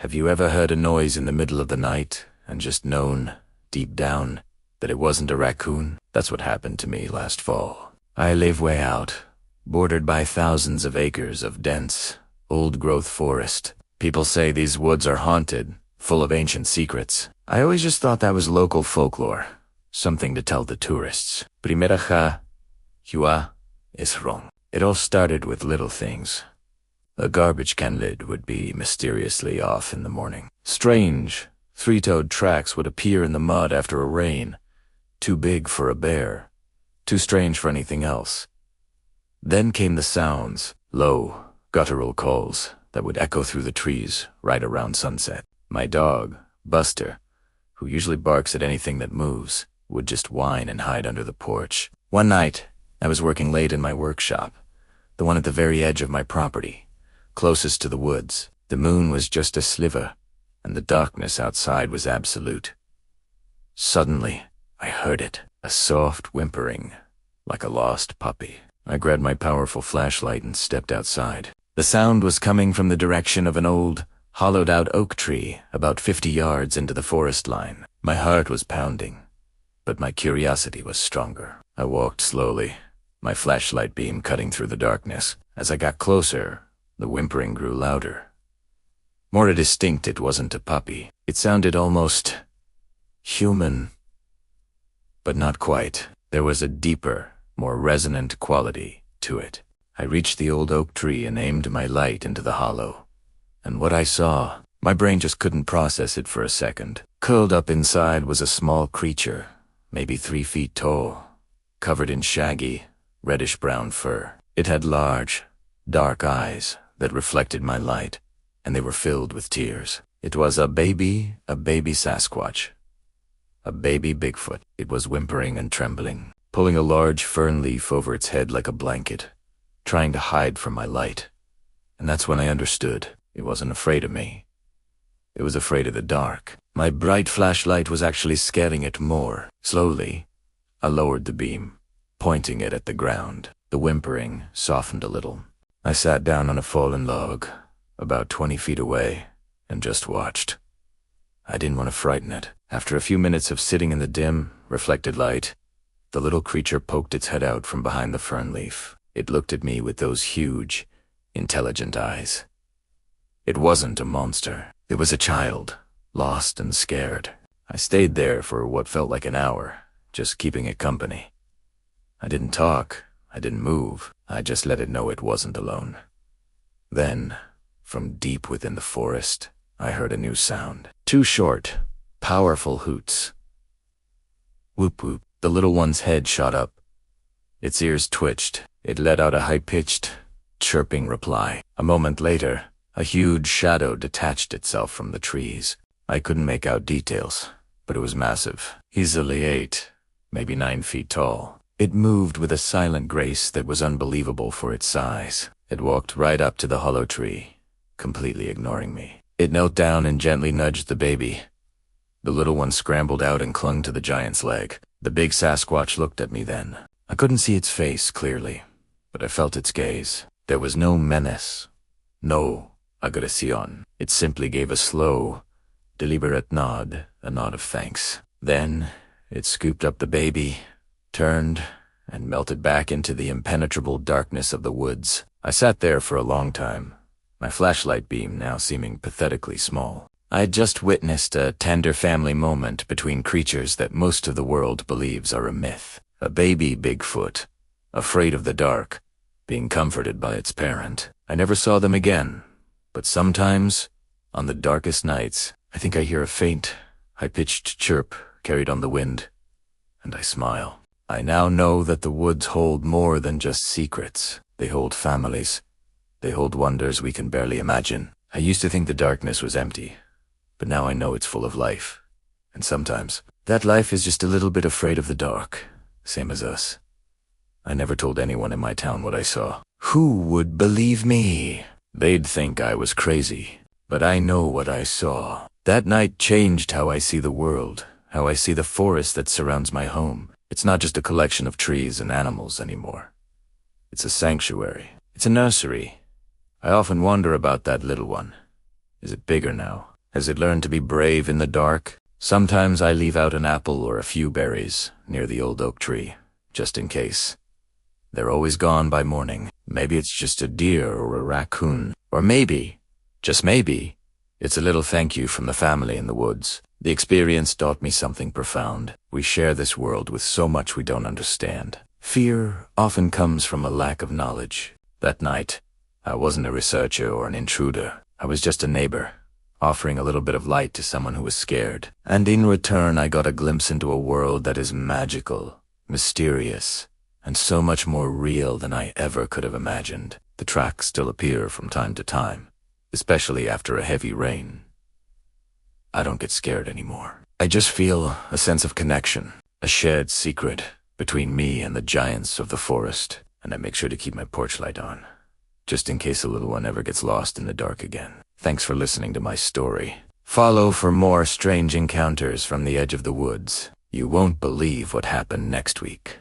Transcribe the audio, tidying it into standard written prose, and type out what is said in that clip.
Have you ever heard a noise in the middle of the night and just known, deep down, that it wasn't a raccoon? That's what happened to me last fall. I live way out, bordered by thousands of acres of dense, old-growth forest. People say these woods are haunted, full of ancient secrets. I always just thought that was local folklore, something to tell the tourists. Primera hua is wrong. It all started with little things. A garbage can lid would be mysteriously off in the morning. Strange, three-toed tracks would appear in the mud after a rain. Too big for a bear. Too strange for anything else. Then came the sounds, low, guttural calls that would echo through the trees right around sunset. My dog, Buster, who usually barks at anything that moves, would just whine and hide under the porch. One night, I was working late in my workshop, the one at the very edge of my property, closest to the woods. The moon was just a sliver, and the darkness outside was absolute. Suddenly, I heard it, a soft whimpering, like a lost puppy. I grabbed my powerful flashlight and stepped outside. The sound was coming from the direction of an old, hollowed-out oak tree about 50 yards into the forest line. My heart was pounding, but my curiosity was stronger. I walked slowly, my flashlight beam cutting through the darkness. As I got closer, the whimpering grew louder. More distinct, it wasn't a puppy. It sounded almost human, but not quite. There was a deeper, more resonant quality to it. I reached the old oak tree and aimed my light into the hollow. And what I saw, my brain just couldn't process it for a second. Curled up inside was a small creature, maybe 3 feet tall, covered in shaggy, reddish-brown fur. It had large, dark eyes that reflected my light, and they were filled with tears. It was a baby Sasquatch. A baby Bigfoot. It was whimpering and trembling, pulling a large fern leaf over its head like a blanket, trying to hide from my light. And that's when I understood. It wasn't afraid of me. It was afraid of the dark. My bright flashlight was actually scaring it more. Slowly, I lowered the beam, pointing it at the ground. The whimpering softened a little. I sat down on a fallen log, about 20 feet away, and just watched. I didn't want to frighten it. After a few minutes of sitting in the dim, reflected light, the little creature poked its head out from behind the fern leaf. It looked at me with those huge, intelligent eyes. It wasn't a monster. It was a child, lost and scared. I stayed there for what felt like an hour, just keeping it company. I didn't talk. I didn't move. I just let it know it wasn't alone. Then, from deep within the forest, I heard a new sound. 2 short, powerful hoots. Whoop whoop. The little one's head shot up. Its ears twitched. It let out a high-pitched, chirping reply. A moment later, a huge shadow detached itself from the trees. I couldn't make out details, but it was massive. Easily 8, maybe 9 feet tall. It moved with a silent grace that was unbelievable for its size. It walked right up to the hollow tree, completely ignoring me. It knelt down and gently nudged the baby. The little one scrambled out and clung to the giant's leg. The big Sasquatch looked at me then. I couldn't see its face clearly, but I felt its gaze. There was no menace, no agression. It simply gave a slow, deliberate nod, a nod of thanks. Then it scooped up the baby, turned, and melted back into the impenetrable darkness of the woods. I sat there for a long time, my flashlight beam now seeming pathetically small. I had just witnessed a tender family moment between creatures that most of the world believes are a myth. A baby Bigfoot, afraid of the dark, being comforted by its parent. I never saw them again, but sometimes, on the darkest nights, I think I hear a faint, high-pitched chirp carried on the wind, and I smile. I now know that the woods hold more than just secrets. They hold families. They hold wonders we can barely imagine. I used to think the darkness was empty, but now I know it's full of life. And sometimes, that life is just a little bit afraid of the dark, same as us. I never told anyone in my town what I saw. Who would believe me? They'd think I was crazy, but I know what I saw. That night changed how I see the world, how I see the forest that surrounds my home. It's not just a collection of trees and animals anymore. It's a sanctuary. It's a nursery. I often wonder about that little one. Is it bigger now? Has it learned to be brave in the dark? Sometimes I leave out an apple or a few berries near the old oak tree, just in case. They're always gone by morning. Maybe it's just a deer or a raccoon. Or maybe, just maybe, it's a little thank you from the family in the woods. The experience taught me something profound. We share this world with so much we don't understand. Fear often comes from a lack of knowledge. That night, I wasn't a researcher or an intruder. I was just a neighbor, offering a little bit of light to someone who was scared. And in return, I got a glimpse into a world that is magical, mysterious, and so much more real than I ever could have imagined. The tracks still appear from time to time, especially after a heavy rain. I don't get scared anymore. I just feel a sense of connection, a shared secret between me and the giants of the forest, and I make sure to keep my porch light on, just in case the little one ever gets lost in the dark again. Thanks for listening to my story. Follow for more strange encounters from the edge of the woods. You won't believe what happened next week.